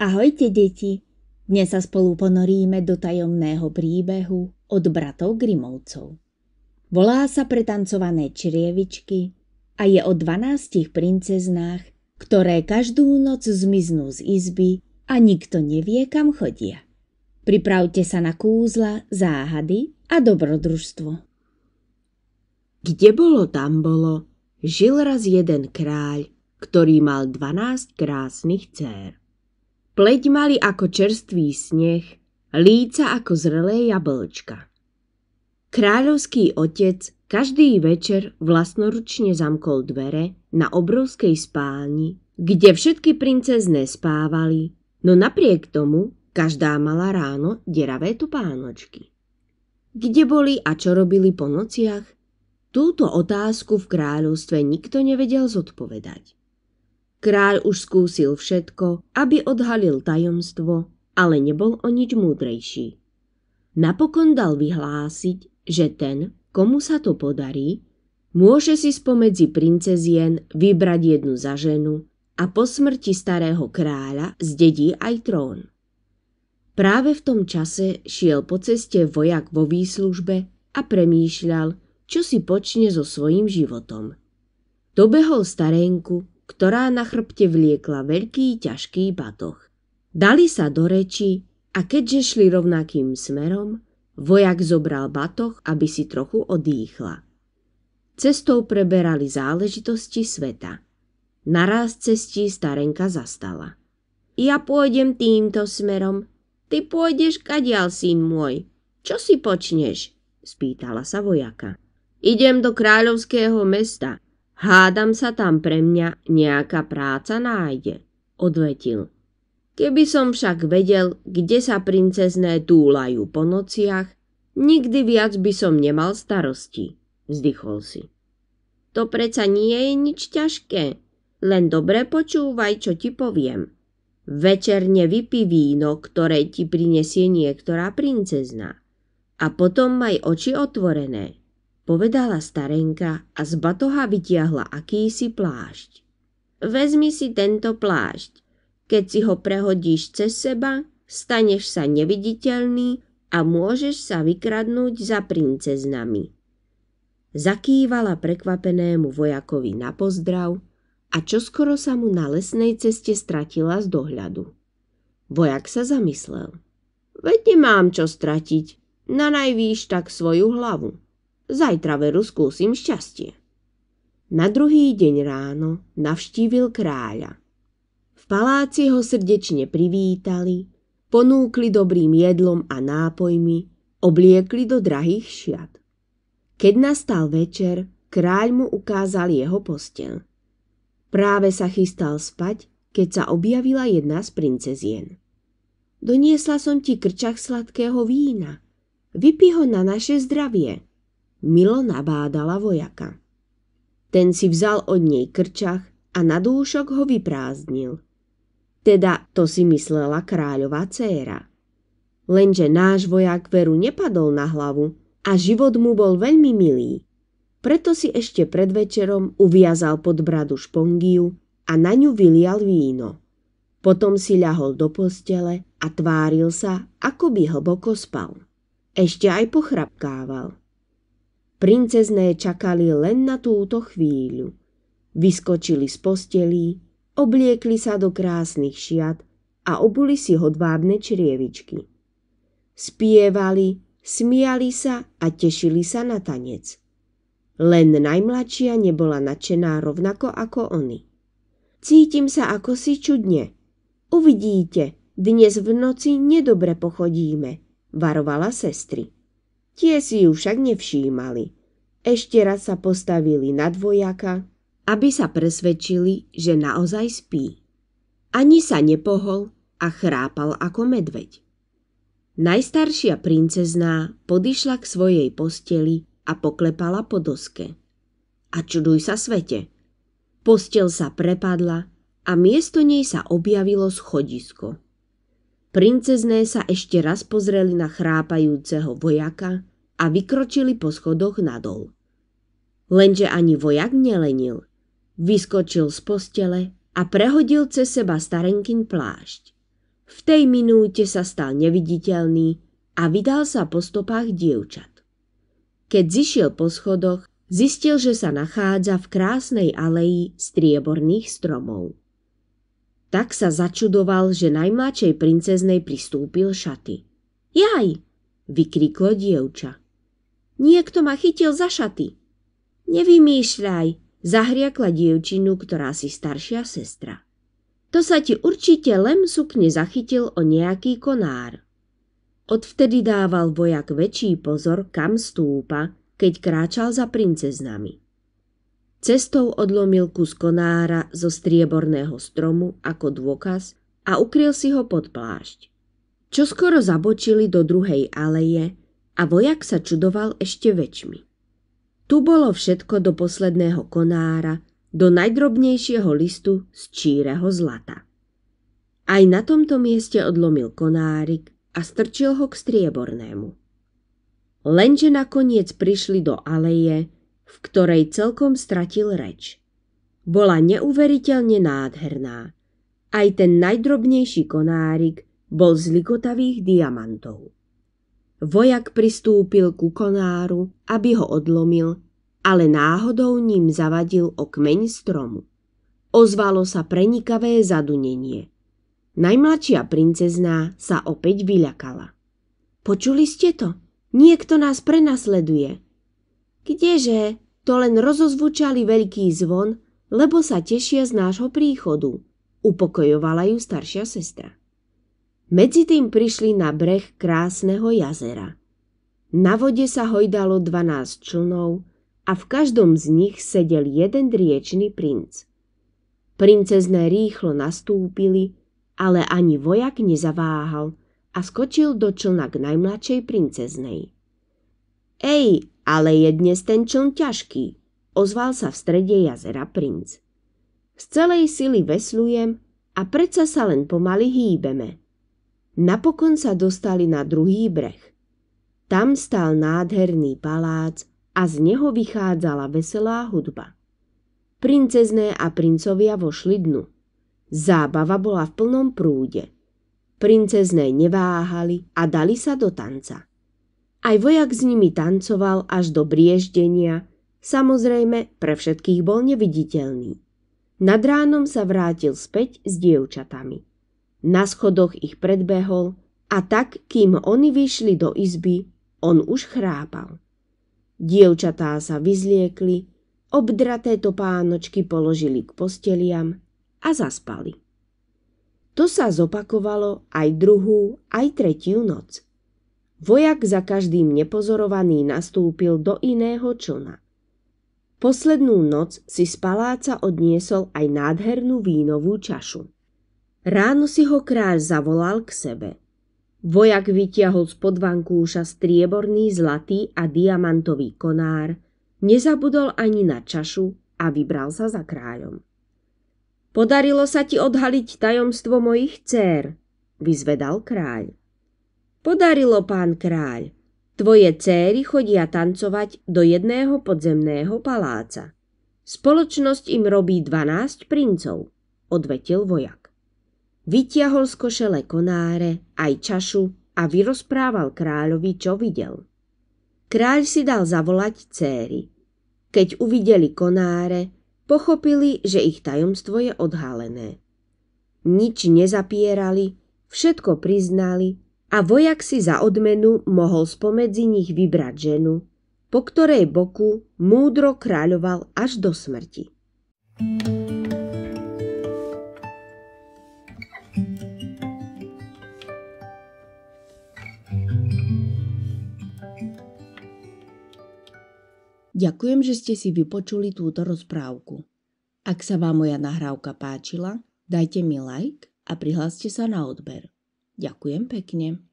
Ahojte, deti! Dnes sa spolu ponoríme do tajomného príbehu od bratov Grimovcov. Volá sa Pretancované črievičky a je o 12 princeznách, ktoré každú noc zmiznú z izby a nikto nevie, kam chodia. Pripravte sa na kúzla, záhady a dobrodružstvo. Kde bolo, tam bolo, žil raz jeden kráľ, ktorý mal 12 krásnych dcér. Pleť mali ako čerstvý sneh, líca ako zrelé jablčka. Kráľovský otec každý večer vlastnoručne zamkol dvere na obrovskej spálni, kde všetky princezné spávali, no napriek tomu každá mala ráno deravé topánočky. Kde boli a čo robili po nociach? Túto otázku v kráľovstve nikto nevedel zodpovedať. Kráľ už skúsil všetko, aby odhalil tajomstvo, ale nebol o nič múdrejší. Napokon dal vyhlásiť, že ten, komu sa to podarí, môže si spomedzi princezien vybrať jednu za ženu a po smrti starého kráľa zdedí aj trón. Práve v tom čase šiel po ceste vojak vo výslužbe a premýšľal, čo si počne so svojím životom. Dobehol starenku, ktorá na chrbte vliekla veľký ťažký batoh. Dali sa do reči a keďže šli rovnakým smerom, vojak zobral batoh, aby si trochu odýchla. Cestou preberali záležitosti sveta. Naraz cestí starenka zastala. Ja pôjdem týmto smerom. Ty pôjdeš kadiaľ, syn môj. Čo si počneš? Spýtala sa vojaka. Idem do kráľovského mesta. Hádam sa tam pre mňa nejaká práca nájde, odvetil. Keby som však vedel, kde sa princezné túlajú po nociach, nikdy viac by som nemal starosti, vzdychol si. To preca nie je nič ťažké, len dobre počúvaj, čo ti poviem. Večerne vypí víno, ktoré ti prinesie niektorá princezná, a potom maj oči otvorené, povedala starenka a z batoha vytiahla akýsi plášť. Vezmi si tento plášť. Keď si ho prehodíš cez seba, staneš sa neviditeľný a môžeš sa vykradnúť za princeznami. Zakývala prekvapenému vojakovi na pozdrav a čoskoro sa mu na lesnej ceste stratila z dohľadu. Vojak sa zamyslel. Veď nemám čo stratiť, na najvýš tak svoju hlavu. Zajtra veru skúsim šťastie. Na druhý deň ráno navštívil kráľa. V paláci ho srdečne privítali, ponúkli dobrým jedlom a nápojmi, obliekli do drahých šiat. Keď nastal večer, kráľ mu ukázal jeho posteľ. Práve sa chystal spať, keď sa objavila jedna z princezien. Doniesla som ti krčach sladkého vína. Vypij ho na naše zdravie, milo nabádala vojaka. Ten si vzal od nej krčach a na dúšok ho vyprázdnil. Teda to si myslela kráľová dcéra. Lenže náš vojak veru nepadol na hlavu a život mu bol veľmi milý. Preto si ešte pred večerom uviazal pod bradu špongiu a na ňu vylial víno. Potom si ľahol do postele a tváril sa, ako by hlboko spal. Ešte aj pochrapkával. Princezné čakali len na túto chvíľu. Vyskočili z postelí, obliekli sa do krásnych šiat a obuli si hodvábne črievičky. Spievali, smiali sa a tešili sa na tanec. Len najmladšia nebola nadšená rovnako ako oni. Cítim sa ako si čudne. Uvidíte, dnes v noci nedobre pochodíme, varovala sestry. Tie si ju však nevšímali. Ešte raz sa postavili nad vojaka, aby sa presvedčili, že naozaj spí. Ani sa nepohol a chrápal ako medveď. Najstaršia princezná podišla k svojej posteli a poklepala po doske. A čuduj sa svete. Posteľ sa prepadla a miesto nej sa objavilo schodisko. Princezné sa ešte raz pozreli na chrápajúceho vojaka a vykročili po schodoch nadol. Lenže ani vojak nelenil. Vyskočil z postele a prehodil cez seba starenkyň plášť. V tej minúte sa stal neviditeľný a vydal sa po stopách dievčat. Keď zišiel po schodoch, zistil, že sa nachádza v krásnej aleji strieborných stromov. Tak sa začudoval, že najmladšej princeznej pristúpil šaty. Jaj! Vykríklo dievča. Niekto ma chytil za šaty. Nevymýšľaj, zahriakla dievčinu, ktorá si staršia sestra. To sa ti určite len sukne zachytil o nejaký konár. Odvtedy dával vojak väčší pozor, kam stúpa, keď kráčal za princeznami. Cestou odlomil kus konára zo strieborného stromu ako dôkaz a ukryl si ho pod plášť. Čoskoro zabočili do druhej aleje a vojak sa čudoval ešte väčšmi. Tu bolo všetko do posledného konára, do najdrobnejšieho listu z číreho zlata. Aj na tomto mieste odlomil konárik a strčil ho k striebornému. Lenže nakoniec prišli do aleje, v ktorej celkom stratil reč. Bola neuveriteľne nádherná. Aj ten najdrobnejší konárik bol z likotavých diamantov. Vojak pristúpil ku konáru, aby ho odlomil, ale náhodou ním zavadil o kmeň stromu. Ozvalo sa prenikavé zadunenie. Najmladšia princezná sa opäť vyľakala. Počuli ste to? Niekto nás prenasleduje. Kdeže? To len rozozvučali veľký zvon, lebo sa tešia z nášho príchodu, upokojovala ju staršia sestra. Medzi tým prišli na breh krásneho jazera. Na vode sa hojdalo 12 člnov a v každom z nich sedel jeden riečny princ. Princezné rýchlo nastúpili, ale ani vojak nezaváhal a skočil do člna k najmladšej princeznej. Ej, ale je dnes ten čln ťažký, ozval sa v strede jazera princ. Z celej sily veslujem a predsa sa len pomaly hýbeme. Napokon sa dostali na druhý breh. Tam stál nádherný palác a z neho vychádzala veselá hudba. Princezné a princovia vošli dnu. Zábava bola v plnom prúde. Princezné neváhali a dali sa do tanca. Aj vojak s nimi tancoval až do brieždenia, samozrejme pre všetkých bol neviditeľný. Nad ránom sa vrátil späť s dievčatami. Na schodoch ich predbehol a tak, kým oni vyšli do izby, on už chrápal. Dievčatá sa vyzliekli, obdraté topánočky položili k posteliam a zaspali. To sa zopakovalo aj druhú, aj tretiu noc. Vojak za každým nepozorovaný nastúpil do iného člna. Poslednú noc si z paláca odniesol aj nádhernú vínovú čašu. Ráno si ho kráľ zavolal k sebe. Vojak vytiahol spod vankúša strieborný, zlatý a diamantový konár, nezabudol ani na čašu a vybral sa za kráľom. Podarilo sa ti odhaliť tajomstvo mojich dcér, vyzvedal kráľ. Podarilo, pán kráľ. Tvoje céry chodia tancovať do jedného podzemného paláca. Spoločnosť im robí 12 princov, odvetil vojak. Vytiahol z košele konáre aj čašu a vyrozprával kráľovi, čo videl. Kráľ si dal zavolať céry. Keď uvideli konáre, pochopili, že ich tajomstvo je odhalené. Nič nezapierali, všetko priznali a vojak si za odmenu mohol spomedzi nich vybrať ženu, po ktorej boku múdro kráľoval až do smrti. Ďakujem, že ste si vypočuli túto rozprávku. Ak sa vám moja nahrávka páčila, dajte mi like a prihláste sa na odber. Ďakujem pekne.